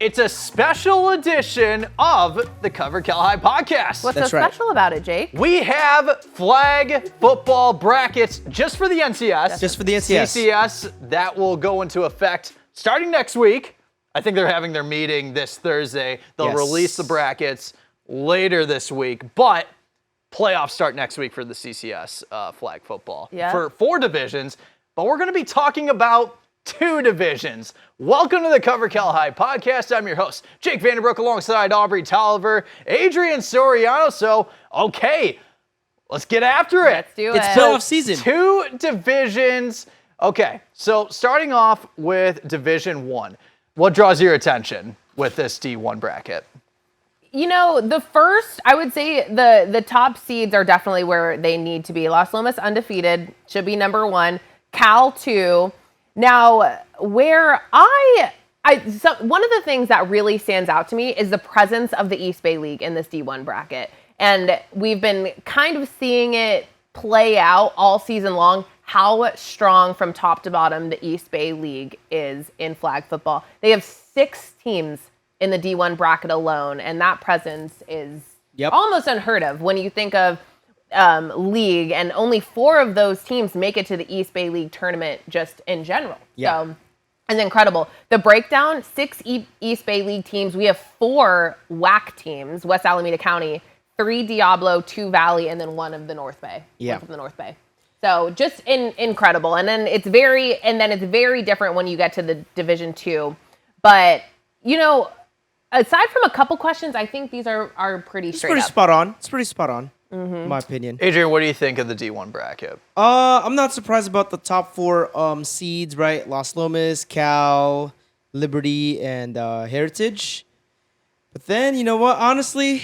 It's a special edition of the Cover Cal High podcast. What's so special about it, Jake? We have flag football brackets just for the NCS. Just for the NCS. CCS, that will go into effect starting next week. I think they're having their meeting this Thursday. They'll release the brackets later this week, but playoffs start next week for the CCS flag football for 4 divisions. But we're going to be talking about 2 divisions. Welcome to the Cover Cal High podcast. I'm your host, Jake Vandenbroek, alongside Aubrey Tolliver, Adrian Soriano. So, okay, let's get after it. Let's do it. It's playoff season. 2 divisions. Okay, so starting off with Division 1. What draws your attention with this D1 bracket? You know, the first, I would say the top seeds are definitely where they need to be. Las Lomas undefeated, should be number 1. Cal 2. Now, where one of the things that really stands out to me is the presence of the East Bay League in this D1 bracket. And we've been kind of seeing it play out all season long, how strong from top to bottom the East Bay League is in flag football. They have 6 teams in the D1 bracket alone, and that presence is almost unheard of when you think of league, and only 4 of those teams make it to the East Bay League tournament just in general. So it's incredible. The breakdown, 6 East Bay League teams. We have 4 WAC teams, West Alameda County, 3 Diablo, 2 Valley, and then 1 of the North Bay. One from the North Bay. So just incredible. And then it's very different when you get to the Division 2. But, you know, aside from a couple questions, I think these are pretty straight up. It's pretty spot on, in my opinion. Adrian, what do you think of the D1 bracket? I'm not surprised about the top 4 seeds, right? Las Lomas, Cal, Liberty, and Heritage. But then, you know what? Honestly,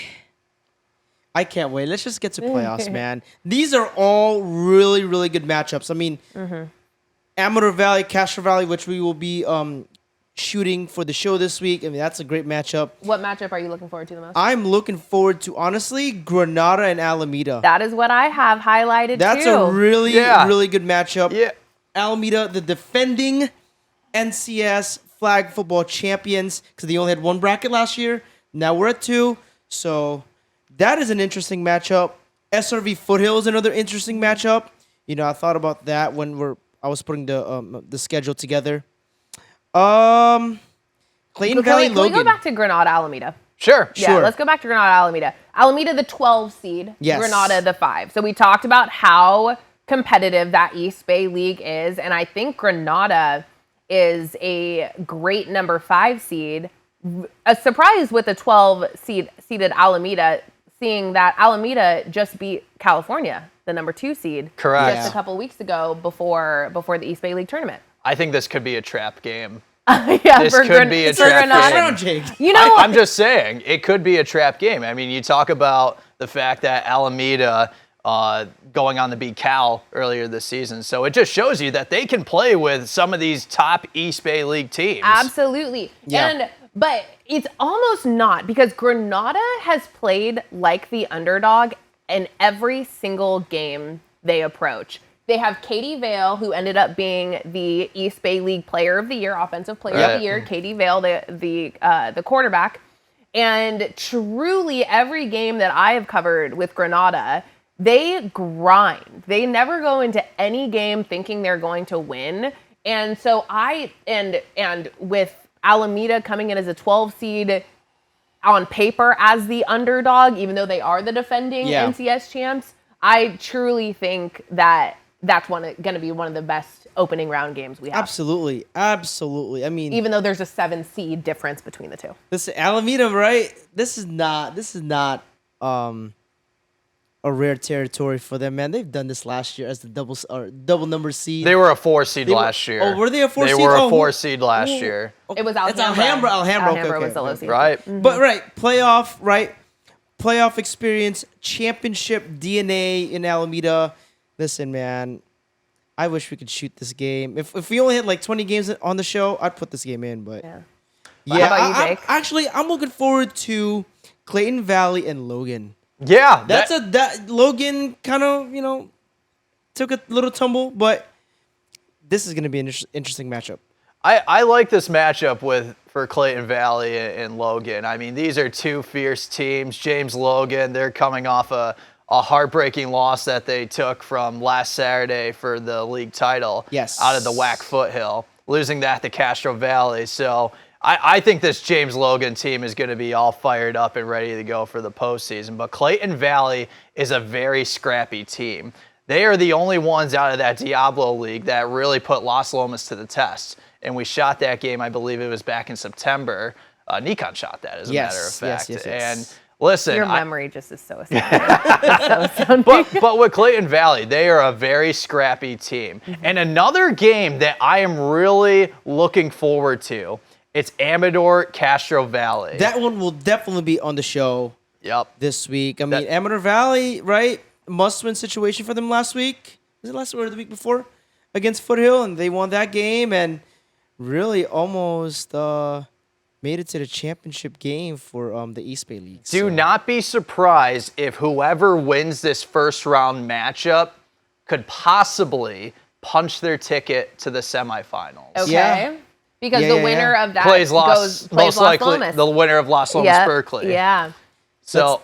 I can't wait. Let's just get to playoffs, man. These are all really, really good matchups. I mean, Amador Valley, Castro Valley, which we will be shooting for the show this week. I mean, that's a great matchup. What matchup are you looking forward to the most? I'm looking forward to, honestly, Granada and Alameda. That is what I have highlighted, That's too. a really, really good matchup. Yeah. Alameda, the defending NCS flag football champions, because they only had 1 bracket last year. Now we're at 2. So that is an interesting matchup. SRV Foothill is another interesting matchup. You know, I thought about that when I was putting the schedule together. Clayton Valley, Logan. Can we go back to Granada, Alameda? Sure. Yeah, let's go back to Granada, Alameda. Alameda, the 12 seed. Yes. Granada, the 5. So we talked about how competitive that East Bay League is, and I think Granada is a great number 5 seed. A surprise with the 12 seeded Alameda, seeing that Alameda just beat California, the number 2 seed, Correct. just a couple weeks ago before the East Bay League tournament. I think this could be a trap game. This could be a trap game. You know, I'm just saying, it could be a trap game. I mean, you talk about the fact that Alameda going on to beat Cal earlier this season. So it just shows you that they can play with some of these top East Bay League teams. Absolutely. Yeah. But it's almost not, because Granada has played like the underdog in every single game they approach. They have Katie Vale, who ended up being the East Bay League Player of the Year, Offensive Player of the Year. Katie Vale, the quarterback. And truly, every game that I have covered with Granada, they grind. They never go into any game thinking they're going to win. And so and with Alameda coming in as a 12 seed on paper as the underdog, even though they are the defending NCS champs, I truly think that that's going to be one of the best opening round games we have. Absolutely. I mean, even though there's a 7 seed difference between the 2. This Alameda, right? This is not a rare territory for them, man. They've done this last year as the double number seed. They were a 4 seed last year. Oh, were they a 4 seed? They were a 4 seed last year. It was Alhambra. It's Alhambra. Alhambra was the low seed. Right. Mm-hmm. But playoff experience, championship DNA in Alameda. Listen, man, I wish we could shoot this game. If we only had like 20 games on the show, I'd put this game in. But How about you, Jake? I'm looking forward to Clayton Valley and Logan. Yeah, that Logan kind of took a little tumble, but this is going to be an interesting matchup. I like this matchup for Clayton Valley and Logan. I mean, these are two fierce teams. James Logan, they're coming off a heartbreaking loss that they took from last Saturday for the league title out of the WAC Foothill, losing that to Castro Valley. So I think this James Logan team is going to be all fired up and ready to go for the postseason. But Clayton Valley is a very scrappy team. They are the only ones out of that Diablo League that really put Las Lomas to the test. And we shot that game, I believe it was back in September. Nikon shot that, as a matter of fact. Yes. And listen, your memory just is so astounding. but with Clayton Valley, they are a very scrappy team. And another game that I am really looking forward to, it's Amador Castro Valley. That one will definitely be on the show this week. I mean, Amador Valley, right? Must-win situation for them last week. Was it last week or the week before? Against Foothill, and they won that game and really almost made it to the championship game for the East Bay League. Do not be surprised if whoever wins this first-round matchup could possibly punch their ticket to the semifinals. Okay. Yeah. Because the winner of that plays most Las likely Lomas. The winner of Las Lomas Berkeley. Yeah. So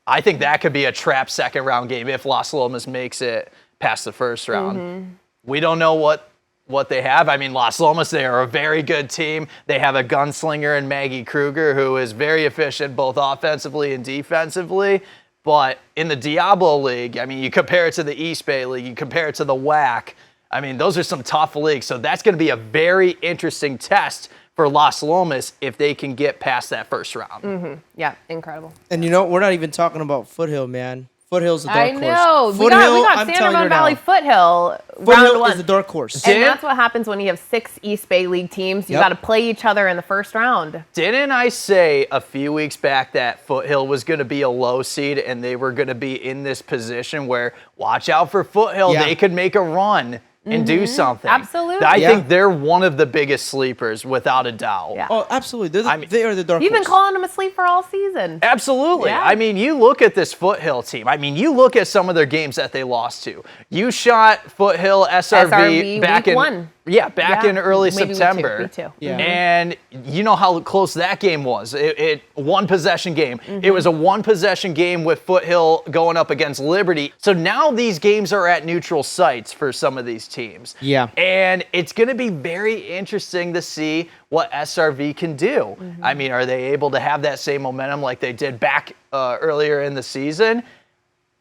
I think that could be a trap second-round game if Las Lomas makes it past the first round. We don't know what they have. I mean, Las Lomas, they are a very good team. They have a gunslinger in Maggie Kruger who is very efficient both offensively and defensively. But in the Diablo League, I mean, you compare it to the East Bay League, you compare it to the WAC. I mean, those are some tough leagues. So that's going to be a very interesting test for Las Lomas if they can get past that first round. Yeah, incredible. And we're not even talking about Foothill, man. Foothill's the dark horse. I know. Foothill, we got Santa Rosa Valley Foothill round Foothill one. is the dark horse. And that's what happens when you have 6 East Bay League teams. You got to play each other in the first round. Didn't I say a few weeks back that Foothill was going to be a low seed and they were going to be in this position where watch out for Foothill. They could make a run and do something. Absolutely. I think they're one of the biggest sleepers, without a doubt. Yeah. Oh, absolutely. They are the dark horse. You've been calling them a sleeper all season. Absolutely. Yeah. I mean, you look at this Foothill team. I mean, you look at some of their games that they lost to. You shot Foothill SRV back week in one. Back in early Maybe September. Week two. Yeah. And you know how close that game was. It one possession game. It was a one possession game with Foothill going up against Liberty. So now these games are at neutral sites for some of these teams. Yeah. And it's going to be very interesting to see what SRV can do. I mean, are they able to have that same momentum like they did back earlier in the season?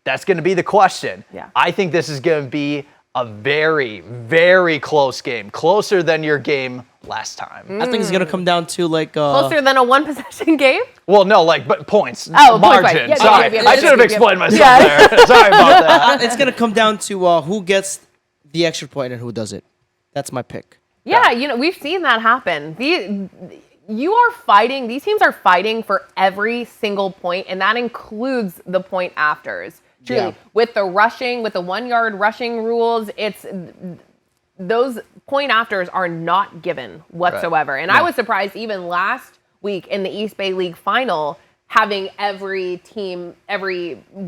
That's going to be the question. Yeah. I think this is going to be a very, very close game. Closer than your game last time. I think it's going to come down to Closer than a one possession game? Well, no, but points. Oh, margin. Yeah, sorry. I should have explained myself there. Sorry about that. it's going to come down to who gets the extra point and who does it. That's my pick. Yeah, we've seen that happen. These teams are fighting for every single point, and that includes the point afters. Truly, Yeah. with the 1 yard rushing rules, those point afters are not given whatsoever. Right. And I was surprised even last week in the East Bay League final, having every team,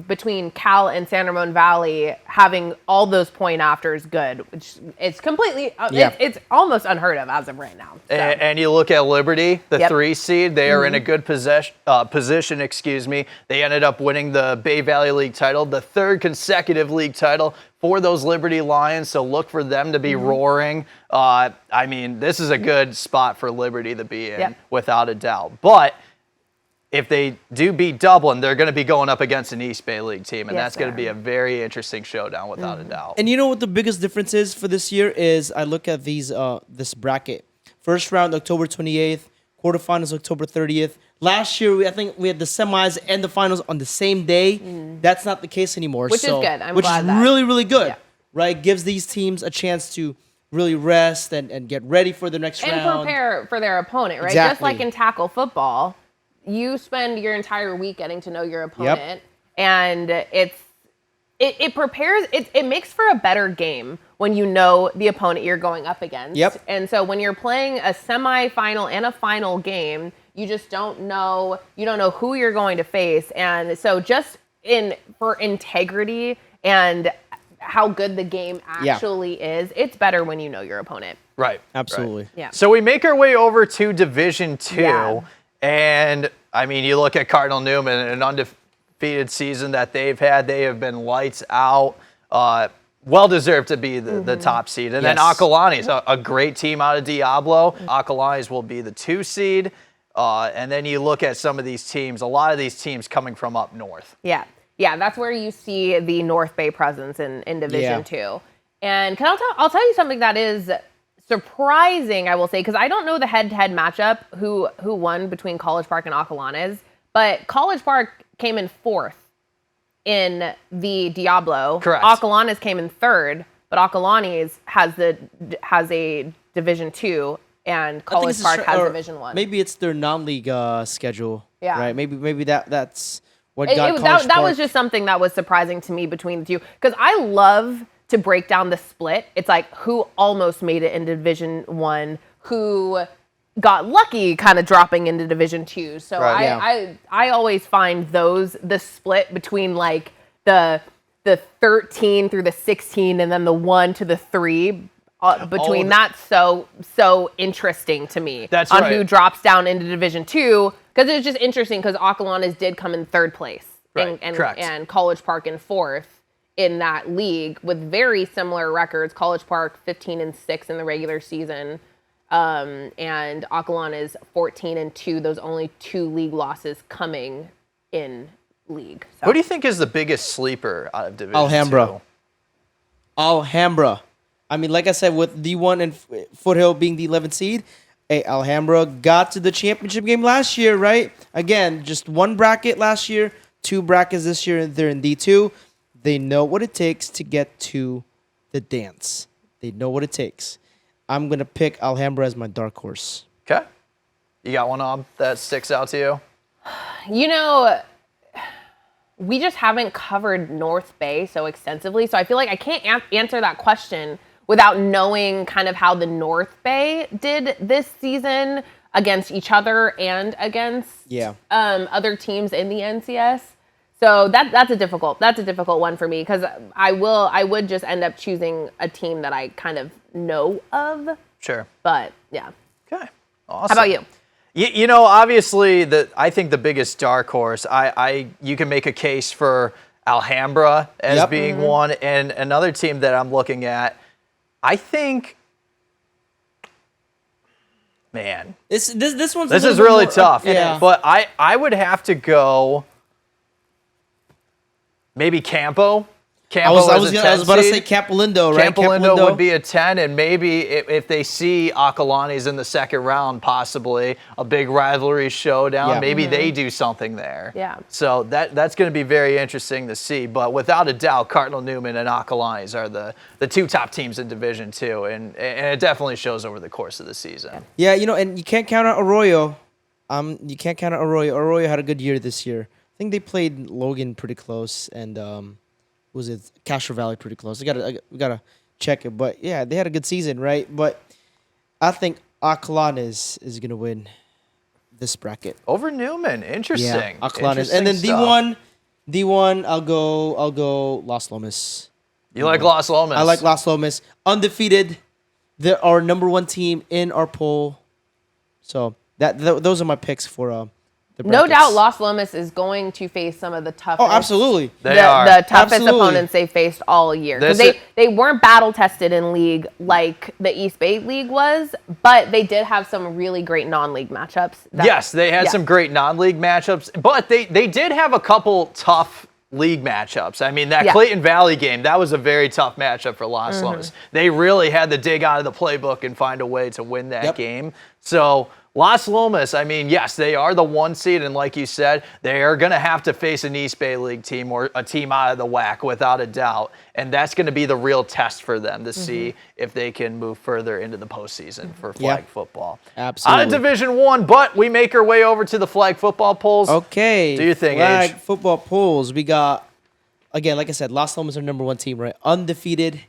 between Cal and San Ramon Valley, having all those point afters good, which is completely, it's almost unheard of as of right now. So. And you look at Liberty, the 3 seed, they are in a good position. They ended up winning the Bay Valley League title, the 3rd consecutive league title for those Liberty Lions. So look for them to be roaring. I mean, this is a good spot for Liberty to be in, without a doubt. But if they do beat Dublin, they're going to be going up against an East Bay League team, and that's going to be a very interesting showdown without a doubt. And you know what the biggest difference is for this year is I look at this bracket. First round, October 28th. Quarterfinals, October 30th. Last year, I think we had the semis and the finals on the same day. That's not the case anymore. Which is good. I'm which glad is that. really, really good. Yeah. Right? Gives these teams a chance to really rest and get ready for the next round. And prepare for their opponent, right? Exactly. Just like in tackle football, you spend your entire week getting to know your opponent, and it prepares. It makes for a better game when you know the opponent you're going up against. Yep. And so when you're playing a semifinal and a final game, you just don't know. You don't know who you're going to face, and so just for integrity and how good the game actually is, it's better when you know your opponent. Right. Absolutely. Right. Yeah. So we make our way over to Division 2. Yeah. And, I mean, you look at Cardinal Newman, an undefeated season that they've had. They have been lights out. Well-deserved to be the top seed. And then Yes. Acalanes, a great team out of Diablo. Acalanes will be the 2 seed. And then you look at some of these teams, a lot of these teams coming from up north. Yeah. Yeah, that's where you see the North Bay presence in Division 2. And I'll tell you something that is surprising, I will say, because I don't know the head-to-head matchup, who won between College Park and Acalanes, but College Park came in 4th in the Diablo. Correct. Acalanes came in 3rd, but Acalanes has a Division 2, and College Park has Division 1. Maybe it's their non-league schedule. Yeah. Right. Maybe that's what got College that Park. was just something that was surprising to me between the two, because I love to break down the split. It's like who almost made it into Division 1, who got lucky kind of dropping into Division 2. So Right. I always find the split between like the 13 through the 16 and then the 1 to the 3 between that's so interesting to me. That's on right. who drops down into Division 2, because it's just interesting because Acalanes did come in 3rd place Right. Correct. and College Park in 4th in that league with very similar records. College Park 15-6 in the regular season, and Acalanes 14-2. Those only 2 league losses coming in league. So. Who do you think is the biggest sleeper out of Division Alhambra. 2? Alhambra. I mean, like I said, with D1 and Foothill being the 11th seed, Alhambra got to the championship game last year, right? Again, just 1 bracket last year, 2 brackets this year, and they're in D2. They know what it takes to get to the dance. They know what it takes. I'm going to pick Alhambra as my dark horse. Okay. You got one, Ob, that sticks out to you? You know, we just haven't covered North Bay so extensively, so I feel like I can't answer that question without knowing kind of how the North Bay did this season against each other and against other teams in the NCS. So that's a difficult one for me, because I would just end up choosing a team that I kind of know of. Sure. But yeah. Okay. Awesome. How about you? You know, obviously, I think the biggest dark horse, you can make a case for Alhambra as being one, and another team that I'm looking at, I think, man. This one's This a is little really more, tough. Yeah. But I would have to go maybe Campo. I was as a 10 about to say seed. Campolindo, right? Campolindo would be a 10, and maybe if they see Acalanes in the second round, possibly a big rivalry showdown, maybe they do something there. Yeah. So that's going to be very interesting to see. But without a doubt, Cardinal Newman and Acalanes are the 2 top teams in Division 2, and it definitely shows over the course of the season. Yeah, you know, and you can't count out Arroyo. You can't count out Arroyo. Arroyo had a good year this year. I think they played Logan pretty close, and was it Castro Valley pretty close? We gotta check it, but yeah, they had a good season, right? But I think Acalanes is gonna win this bracket. Over Newman, interesting. Yeah, Acalanes, Interesting and then stuff. D1, I'll go Las Lomas. You like Las Lomas? I like Las Lomas, undefeated. They're our number 1 team in our poll, so those are my picks for. No doubt Las Lomas is going to face some of the toughest. Oh, absolutely. They are. The toughest Absolutely. opponents they faced all year. Because they weren't battle tested in league like the East Bay League was, but they did have some really great non-league matchups. Yes, they had some great non-league matchups, but they did have a couple tough league matchups. I mean, that Clayton Valley game, that was a very tough matchup for Las Lomas. They really had to dig out of the playbook and find a way to win that game. So Las Lomas, I mean, yes, they are the 1 seed, and like you said, they are going to have to face an East Bay League team or a team out of the WAC without a doubt, and that's going to be the real test for them to see if they can move further into the postseason for flag football. Absolutely. Out of Division 1, but we make our way over to the flag football polls. Okay. Do you think, flag Age? football polls? We got, again, like I said, Las Lomas are number 1 team, right? Undefeated.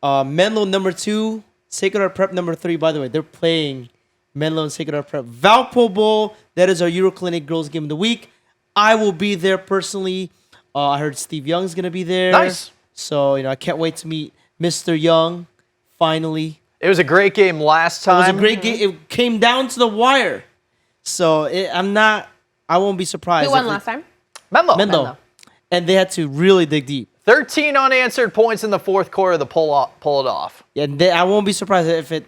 Menlo number 2, Sacred Heart Prep number 3. By the way, they're playing Menlo and Sacred Heart Prep. Valpo Bowl, that is our EuroClinic Girls Game of the Week. I will be there personally. I heard Steve Young's going to be there. Nice. So, I can't wait to meet Mr. Young, finally. It was a great game last time. It was a great game. It came down to the wire. So I won't be surprised. Who won last time? Menlo. And they had to really dig deep. 13 unanswered points in the fourth quarter to pull it off. Yeah, I won't be surprised if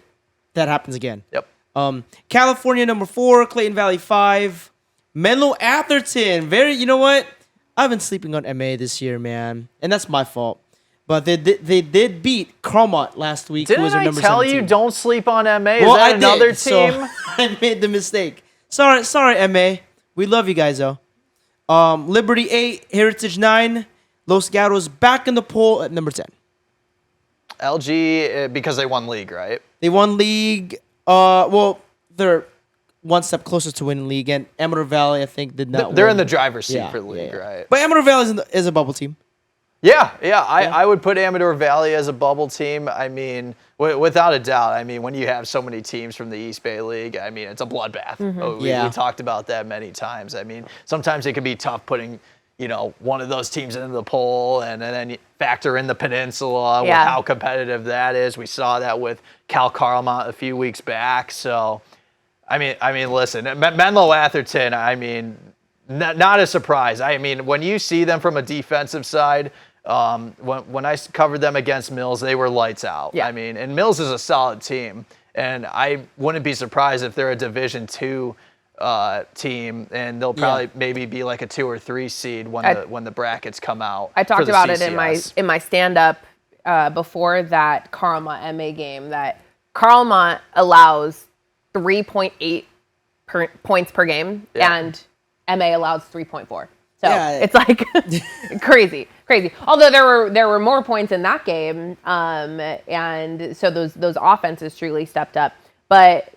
that happens again. Yep. California number 4, Clayton Valley 5, Menlo Atherton. You know what? I've been sleeping on MA this year, man, and that's my fault. But they did beat Cromont last week. Didn't who was their I number tell 17. you don't sleep on MA? Is Well, that another did, so team? I made the mistake. Sorry, MA. We love you guys though. Liberty 8, Heritage 9, Los Gatos back in the poll at number 10. LG, because they won league, right? They won league. Well, they're one step closer to winning league, and Amador Valley, I think, did not. They're win. in the driver's seat Yeah, for the league, yeah. right? But Amador Valley is a bubble team. Yeah. I would put Amador Valley as a bubble team. I mean, without a doubt. I mean, when you have so many teams from the East Bay League, I mean, it's a bloodbath. We talked about that many times. I mean, sometimes it can be tough putting, one of those teams into the poll and then you factor in the peninsula with how competitive that is. We saw that with Cal Carlmont a few weeks back. So, I mean, listen, Menlo Atherton, I mean, not a surprise. I mean, when you see them from a defensive side, when I covered them against Mills, they were lights out. Yeah. I mean, and Mills is a solid team, and I wouldn't be surprised if they're a Division II team, and they'll probably maybe be like a 2 or 3 seed when the brackets come out. I talked for the about it CCS. in my stand up before that Carlmont MA game that Carlmont allows 3.8 points per game and MA allows 3.4. So it's like crazy. Although there were more points in that game, and so those offenses truly stepped up. But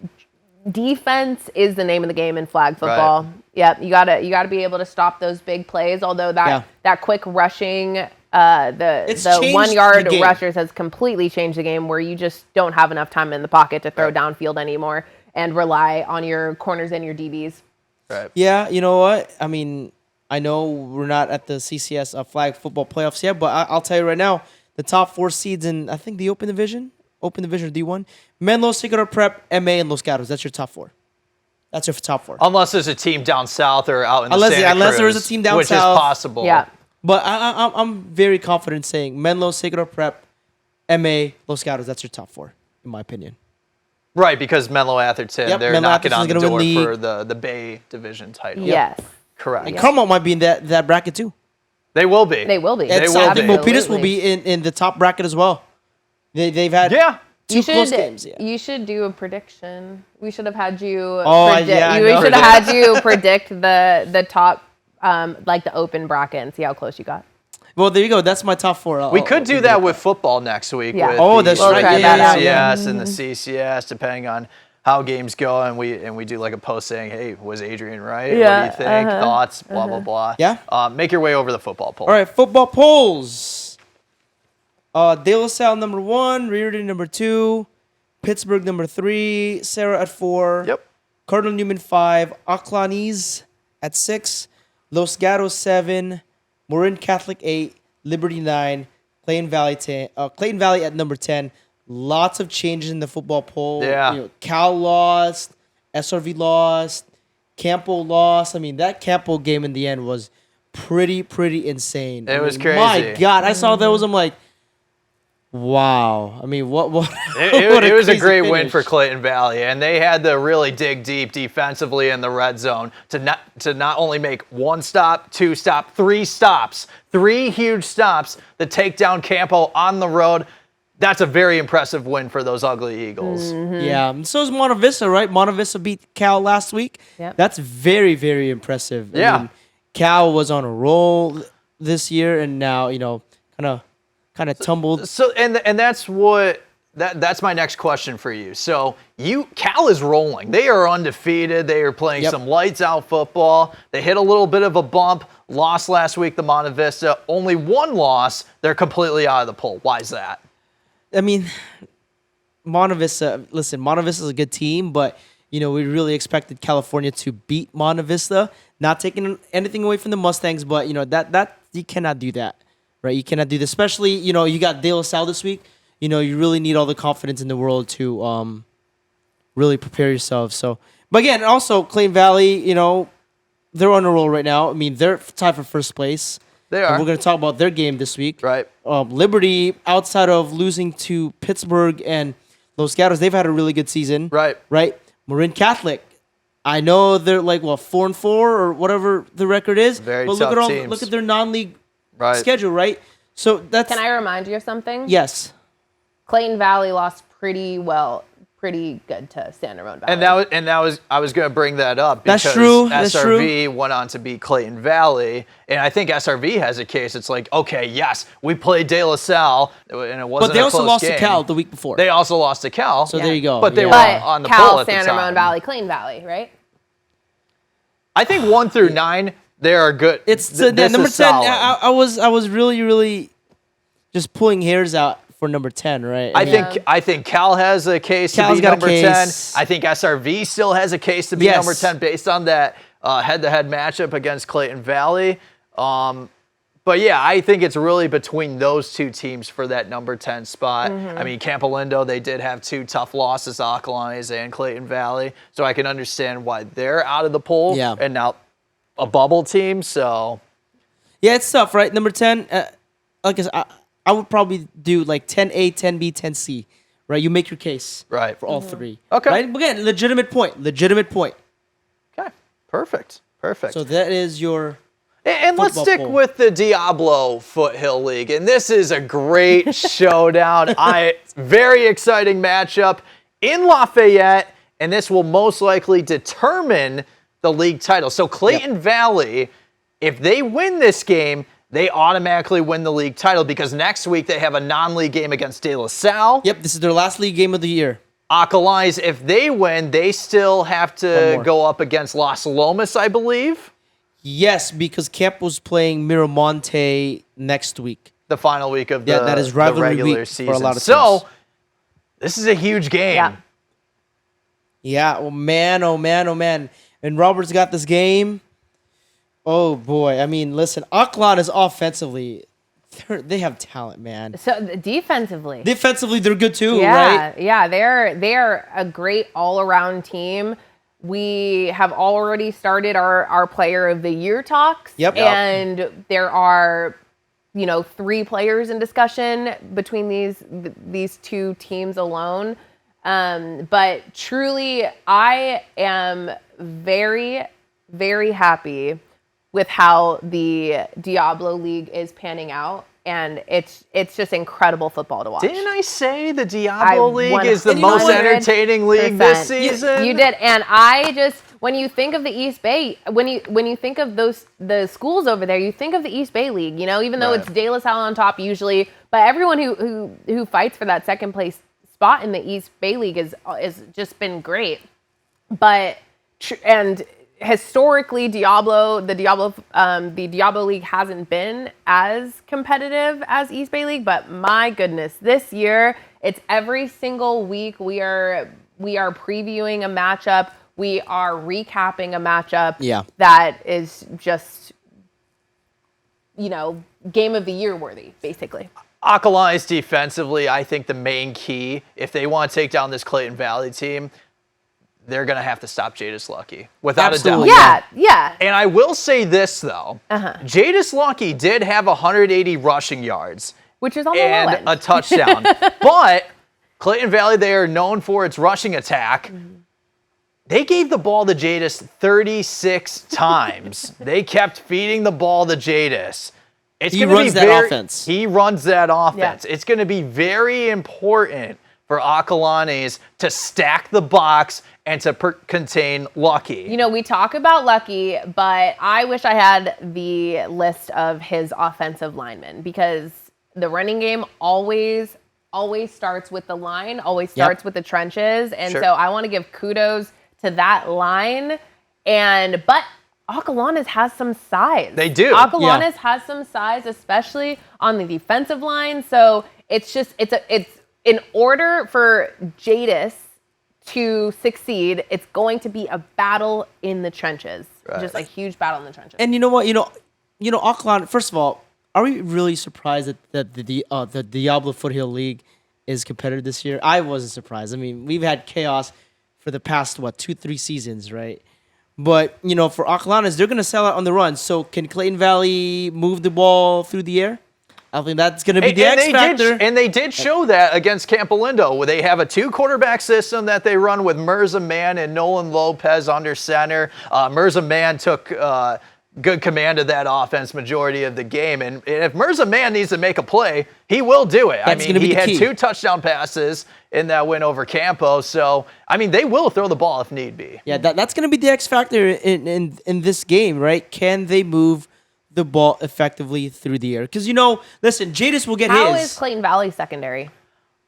defense is the name of the game in flag football. Right. Yep, you gotta be able to stop those big plays. Although that quick rushing, the 1 yard rushers has completely changed the game, where you just don't have enough time in the pocket to throw downfield anymore and rely on your corners and your DBs. Right. Yeah, you know what? I mean, I know we're not at the CCS flag football playoffs yet, but I'll tell you right now, the top 4 seeds in, I think, the Open Division D1, Menlo, Sigurd Prep, MA, and Los Gatos. That's your top 4. That's your top 4. Unless there's a team down south or out in the Santa Cruz, unless there is a team down which south. is possible. Yeah. But I'm very confident saying Menlo, Sigurd Prep, MA, Los Gatos. That's your top 4, in my opinion. Right, because Menlo Atherton, they're Menlo knocking on Atherton's the gonna door win for the Bay Division title. Yes. Correct. And Carmel might be in that bracket too. They will be. They will be. And They so will I think be. Milpitas will be in the top bracket as well. They've had two close games. Yeah. You should do a prediction. We should have had you. I know. We should have had you predict the top, like the open bracket, and see how close you got. Well, there you go. That's my top 4. We could do that with football next week. Yeah. With Oh, that's the right. Try that out, CCS and the CCS, depending on how games go, and we do like a post saying, "Hey, was Adrian right? Yeah, What do you think? Thoughts? Blah blah blah." Yeah. Make your way over the football poll. All right, football polls. De La Salle number 1, Reardon number 2, Pittsburgh number 3, Sarah at 4. Yep. Cardinal Newman 5, Acalanes at 6, Los Gatos 7, Marin Catholic 8, Liberty 9, Clayton Valley at number 10. Lots of changes in the football poll. Yeah. Cal lost, SRV lost, Campo lost. I mean, that Campo game in the end was pretty insane. It was crazy. My God, I saw those. I'm like, wow. I mean, what? It was a crazy great win finish. for Clayton Valley, and they had to really dig deep defensively in the red zone to not only make 1 stop, 2 stop, 3 stops, 3 huge stops to take down Campo on the road. That's a very impressive win for those ugly Eagles. Yeah. So is Monte Vista, right? Monte Vista beat Cal last week. Yep. That's very impressive. Yeah. I mean, Cal was on a roll this year, and now kind of tumbled. So and that's what that's my next question for you. So Cal is rolling. They are undefeated. They are playing some lights out football. They hit a little bit of a bump. Lost last week to Monte Vista. Only 1 loss. They're completely out of the poll. Why is that? I mean, Monte Vista is a good team, but we really expected California to beat Monte Vista. Not taking anything away from the Mustangs, but that you cannot do that, right? You cannot do this, especially you got De La Salle this week. you really need all the confidence in the world to really prepare yourself. So, but again, also Clayton Valley, they're on a roll right now. I mean, they're tied for first place. They And are. we're going to talk about their game this week. Right. Liberty, outside of losing to Pittsburgh and Los Gatos, they've had a really good season. Right. Right. Marin Catholic. I know they're like 4-4 or whatever the record is. Very but tough look at teams. look at their non-league Right. schedule, right? So that's Can I remind you of something? yes. Clayton Valley lost pretty good to San Ramon Valley. And that was I was going to bring that up because That's true. That's SRV went on to beat Clayton Valley, and I think SRV has a case. It's like, okay, yes, we played De La Salle, and it wasn't. But they a also close lost game. to Cal the week before. They also lost to Cal. So there you go. But they were But on the Cal, pull at San the time. Ramon Valley, Clayton Valley, right? I think 1 through 9 they are good. It's This number is 10. solid. I was really just pulling hairs out for number 10, right? I think Cal has a case Cal's to be got a number 10. case. I think SRV still has a case to be Yes. number 10 based on that head-to-head matchup against Clayton Valley. But yeah, I think it's really between those two teams for that number 10 spot. I mean, Campolindo, they did have 2 tough losses, Acalanes and Clayton Valley. So I can understand why they're out of the poll Yeah. and now a bubble team. So Yeah, it's tough, right? Number 10, like I said, I would probably do like 10A, 10B, 10C, right? You make your case right. for all three. Okay. Right? Again, legitimate point. Okay. Perfect. So that is your... And let's Football stick poll. with the Diablo Foothill League. And this is a great showdown. Very exciting matchup in Lafayette. And this will most likely determine the league title. So Clayton Valley, if they win this game, they automatically win the league title because next week they have a non-league game against De La Salle. Yep, this is their last league game of the year. Acalanes, if they win, they still have One to more. go up against Las Lomas, I believe. Yes, because Camp was playing Miramonte next week. The final week of the, Yeah, that is the rivalry regular week for season. a lot of so, teams. this is a huge game. Yeah. Yeah, oh man. And Robert's got this game. Oh boy. I mean, listen, Acalanes offensively, they have talent, man. So defensively. Defensively, they're good too, Yeah, right? yeah, they're a great all-around team. We have already started our player of the year talks. Yep. And there are, 3 players in discussion between these two teams alone. But truly, I am very, very happy with how the Diablo League is panning out. And it's just incredible football to watch. Didn't I say the Diablo I League is the 100% most entertaining league this season? You did, and I just when you think of the East Bay, when you think of the schools over there, you think of the East Bay League. Even though Right. it's De La Salle on top usually, but everyone who fights for that second place spot in the East Bay League is just been great. But and historically, the Diablo League hasn't been as competitive as East Bay League, but my goodness, this year it's every single week we are previewing a matchup, we are recapping a matchup. Yeah. That is just game of the year worthy, basically. Acalanes defensively, I think the main key, if they want to take down this Clayton Valley team, they're going to have to stop Jadis Lucky, without Absolutely. a doubt. Yeah. And I will say this, though. Jadis Lucky did have 180 rushing yards Which is on the low and end. a touchdown. But Clayton Valley, they are known for its rushing attack. They gave the ball to Jadis 36 times. They kept feeding the ball to Jadis. He runs that offense. He runs that offense. Yeah. It's going to be very important for Acalanes to stack the box and to contain Lucky. We talk about Lucky, but I wish I had the list of his offensive linemen because the running game always starts with the line, always starts with the trenches. And Sure. so I want to give kudos to that line. But Acalanes has some size. They do. Acalanes has some size, especially on the defensive line. So it's in order for Jadis to succeed, it's going to be a battle in the trenches. Right. Just a huge battle in the trenches. And you know what? Acalanes, first of all, are we really surprised that the Diablo Foothill League is competitive this year. I wasn't surprised. I mean, we've had chaos for the past, 2-3 seasons, right? But, for Acalanes, they're going to sell out on the run. So can Clayton Valley move the ball through the air? I think that's going to be the X factor. And they did show that against Campolindo, where they have a 2-quarterback system that they run with Mirza Mann and Nolan Lopez under center. Mirza Mann took good command of that offense majority of the game. And if Mirza Mann needs to make a play, he will do it. That's he had 2 touchdown passes in that win over Campo. So, they will throw the ball if need be. Yeah, that's going to be the X factor in this game, right? Can they move the ball effectively through the air? Because, listen, Jadis will get How his. is Clayton Valley secondary?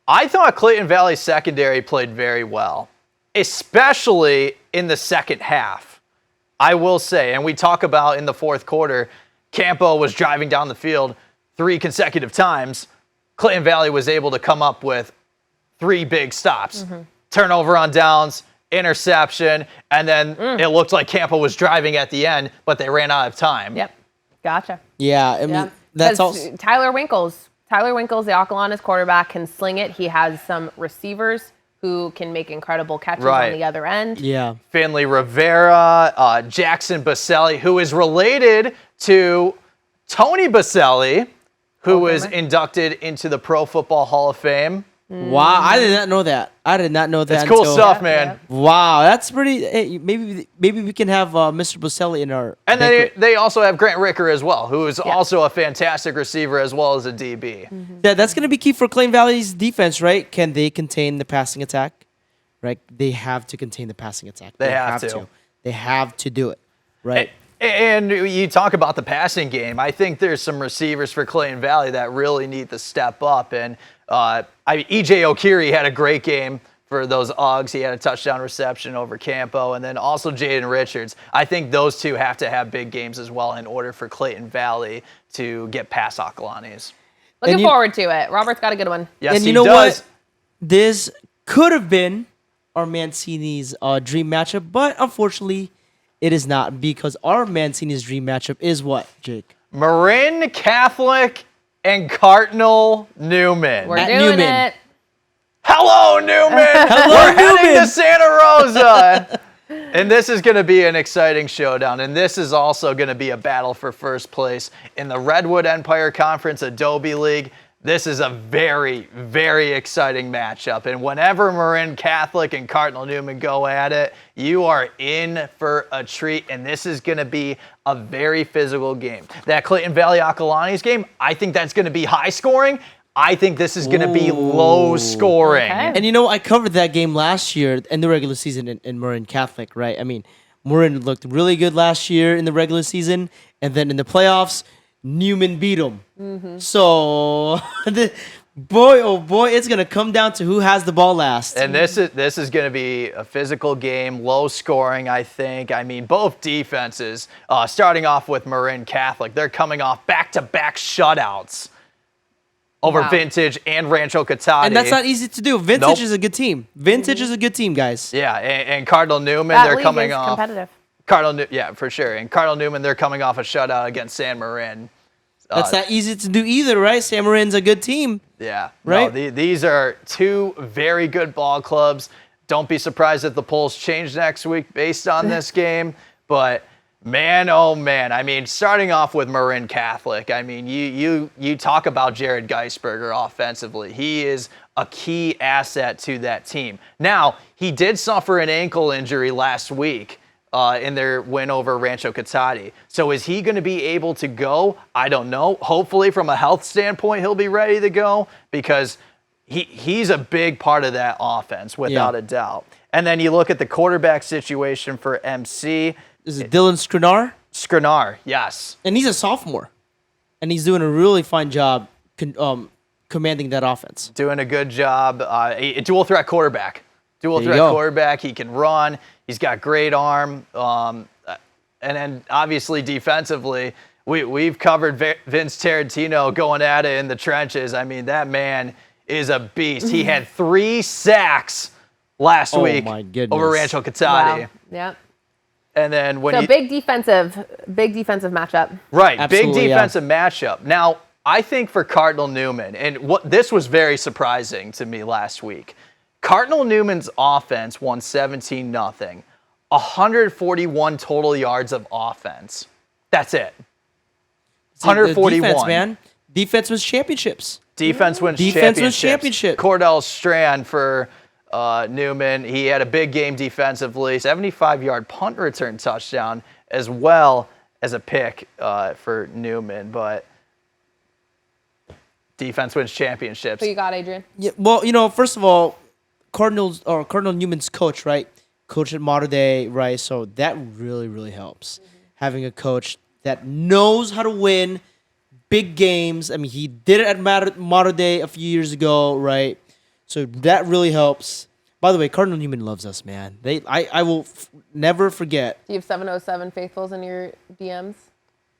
I thought Clayton Valley secondary played very well, especially in the second half. I will say, and we talk about in the fourth quarter, Campo was driving down the field 3 consecutive times. Clayton Valley was able to come up with 3 big stops. Turnover on downs, interception, and then it looked like Campo was driving at the end, but they ran out of time. Yep. Gotcha. Yeah, I mean, that's 'Cause also. Tyler Winkles, the Acalanes quarterback, can sling it. He has some receivers who can make incredible catches on the other end. Yeah. Finley Rivera, Jackson Baselli, who is related to Tony Baselli, who was inducted into the Pro Football Hall of Fame. Wow, I did not know that. It's cool stuff, man. Wow, that's pretty. Hey, maybe we can have Mr. Boselli in our. And they also have Grant Ricker as well, who is also a fantastic receiver as well as a DB. Yeah, that's going to be key for Clayton Valley's defense, right? Can they contain the passing attack? Right, they have to contain the passing attack. They have to. They have to do it, right? And you talk about the passing game. I think there's some receivers for Clayton Valley that really need to step up. And EJ Okiri had a great game for those Uggs. He had a touchdown reception over Campo. And then also Jaden Richards. I think those two have to have big games as well in order for Clayton Valley to get past Acalanes. Looking forward to it. Robert's got a good one. Yes, and he you know does. what? This could have been our Mancini's dream matchup, but unfortunately, it is not, because our Mancini's dream matchup is what, Jake? Marin Catholic and Cardinal Newman. We're At doing Newman. it. Hello, Newman. We're heading to Santa Rosa. And this is going to be an exciting showdown. And this is also going to be a battle for first place in the Redwood Empire Conference Adobe League. This is a very, very exciting matchup. And whenever Marin Catholic and Cardinal Newman go at it, you are in for a treat. And this is going to be a very physical game. That Clayton Valley Acalanes game, I think that's going to be high scoring. I think this is going to be low scoring. Okay. And I covered that game last year in the regular season in Marin Catholic, right? I mean, Marin looked really good last year in the regular season, and then in the playoffs, Newman beat him. So, boy, oh boy, it's going to come down to who has the ball last. And this is going to be a physical game, low scoring, I think. I mean, both defenses, starting off with Marin Catholic, they're coming off back-to-back shutouts over Vintage and Rancho Cotati. And that's not easy to do. Vintage is a good team. Vintage is a good team, guys. Yeah, and Cardinal Newman, That they're league coming is off. competitive. Yeah, for sure. And Cardinal Newman, they're coming off a shutout against San Marin. That's not easy to do either, right? San Marin's a good team. Yeah. Right? No, these are two very good ball clubs. Don't be surprised if the polls change next week based on this game. But man, oh man. I mean, starting off with Marin Catholic, I mean, you talk about Jared Geisberger offensively. He is a key asset to that team. Now, he did suffer an ankle injury last week in their win over Rancho Cotati. So is he going to be able to go? I don't know. Hopefully, from a health standpoint, he'll be ready to go, because he's a big part of that offense, without a doubt. And then you look at the quarterback situation for MC. Is it Dylan Skrinar? Skrinar, yes. And he's a sophomore. And he's doing a really fine job commanding that offense. Doing a good job. A dual threat quarterback. Quarterback. He can run. He's got great arm. And then obviously defensively, we've covered Vince Tarantino going at it in the trenches. I mean, that man is a beast. He had 3 sacks last week over Rancho Cotati. Wow. Yep. And then when big defensive matchup. Right, Absolutely, big defensive matchup. Now, I think for Cardinal Newman, and this was very surprising to me last week. Cardinal Newman's offense won 17-0, 141 total yards of offense. That's it. 141. Defense, man. Defense wins championships. Defense wins championships. Cordell Strand for Newman. He had a big game defensively, 75-yard punt return touchdown, as well as a pick for Newman. But defense wins championships. Who you got, Adrian? Yeah, well, first of all, Cardinal Newman's coach, right? Coach at Mater Dei, right? So that really, really helps. Having a coach that knows how to win big games. I mean, he did it at Mater Dei a few years ago, right? So that really helps. By the way, Cardinal Newman loves us, man. I will never forget. Do you have 707 faithfuls in your DMs?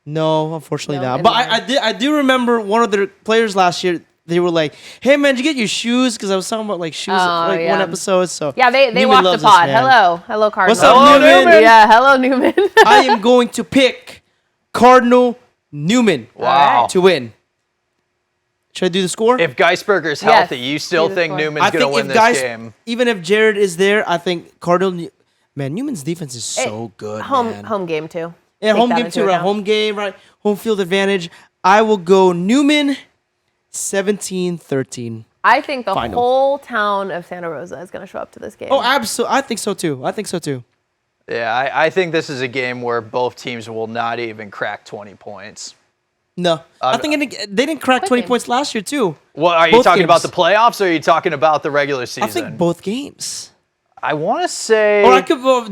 No, unfortunately No, not. But I do remember one of their players last year. They were like, "Hey man, did you get your shoes?" Because I was talking about like shoes, one episode. So yeah, they Newman walked the pod. Hello, Cardinal. What's up, Newman? Yeah, hello, Newman. I am going to pick Cardinal Newman to win. Should I do the score? If Geisberger's healthy, you still think Newman's going to win this game? Even if Jared is there, I think Newman's defense is so good. Home game too. Yeah, home game too, right? Home game, right? Home field advantage. I will go Newman 17-13. I think the whole town of Santa Rosa is going to show up to this game. Oh, absolutely. I think so too. Yeah, I think this is a game where both teams will not even crack 20 points. No. I think they didn't crack 20 points last year too. Well, are you talking about the playoffs or are you talking about the regular season? I think both games. I want to say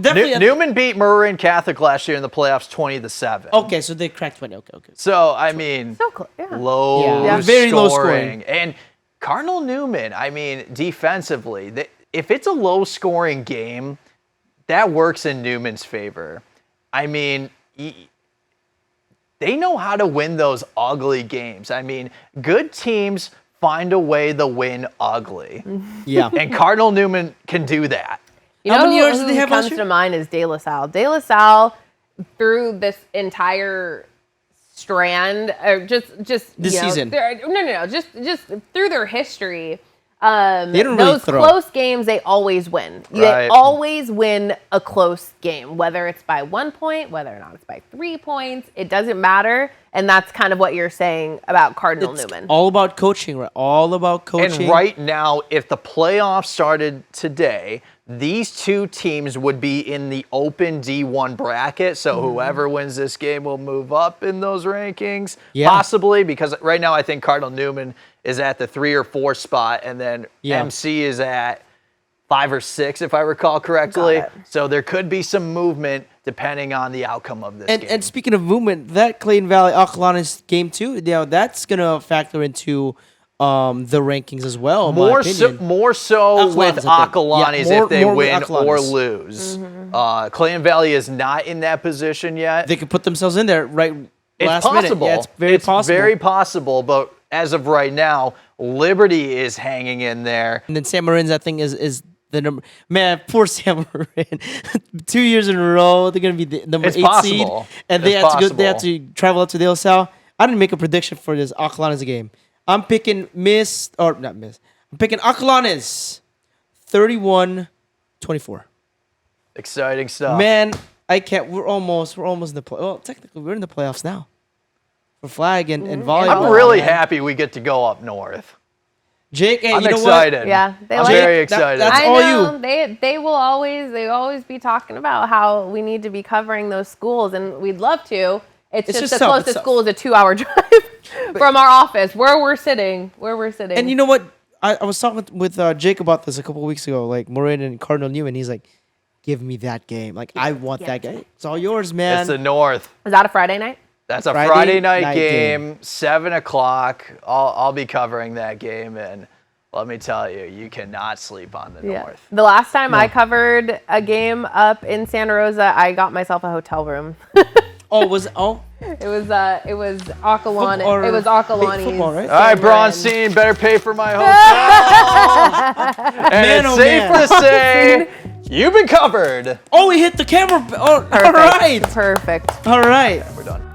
definitely Newman beat Marin Catholic last year in the playoffs 20-7. Okay, so they cracked 20. Okay. So, I mean, very low scoring. And Cardinal Newman, I mean, defensively, if it's a low-scoring game, that works in Newman's favor. I mean, they know how to win those ugly games. I mean, good teams find a way to win ugly. Yeah. And Cardinal Newman can do that. You know who comes to mind is De La Salle. De La Salle, through this entire strand, or just this season. Just through their history. Those close games, they always win. Right. They always win a close game, whether it's by 1 point, whether or not it's by 3 points. It doesn't matter. And that's kind of what you're saying about Cardinal Newman. All about coaching, right? All about coaching. And right now, if the playoffs started today, these two teams would be in the open D1 bracket. So whoever wins this game will move up in those rankings, possibly, because right now I think Cardinal Newman is at the 3 or 4 spot, and then MC is at 5 or 6, if I recall correctly. So there could be some movement depending on the outcome of this game. And speaking of movement, that Clayton Valley Acalanes game too, that's going to factor into the rankings as well. More so with Acalanes if they win or lose. Clayton Valley is not in that position yet. They could put themselves in there last minute. Yeah, it's very possible, but as of right now, Liberty is hanging in there. And then San Marin's, I think, is the number. Man, poor San Marin. 2 years in a row, they're going to be the number 8 seed. And they have to travel up to De La Salle. I didn't make a prediction for this Acalanes game. I'm picking I'm picking Acalanes 31-24. Exciting stuff. Man, I can't. We're almost in the play. Well, technically, we're in the playoffs now. For flag and volleyball. I'm really happy we get to go up north. Jake, hey, I'm you know excited. What? Yeah, I'm very excited. That's all you. They will always be talking about how we need to be covering those schools, and we'd love to. It's just the closest school is a 2-hour drive from our office where we're sitting. And you know what? I was talking with Jake about this a couple of weeks ago, like Marin and Cardinal Newman. He's like, give me that game. Like, I want that game. It's all yours, man. It's the North. Is that a Friday night? That's a Friday night game, 7 o'clock. I'll be covering that game, and let me tell you, you cannot sleep on the North. The last time I covered a game up in Santa Rosa, I got myself a hotel room. It was Acalanes. It was Acalanes. Football, right? All right, Bronstein, better pay for my hotel. And it's safe to say, you've been covered. Oh, we hit the camera. Oh, Perfect. all right. Perfect. All right. We're done.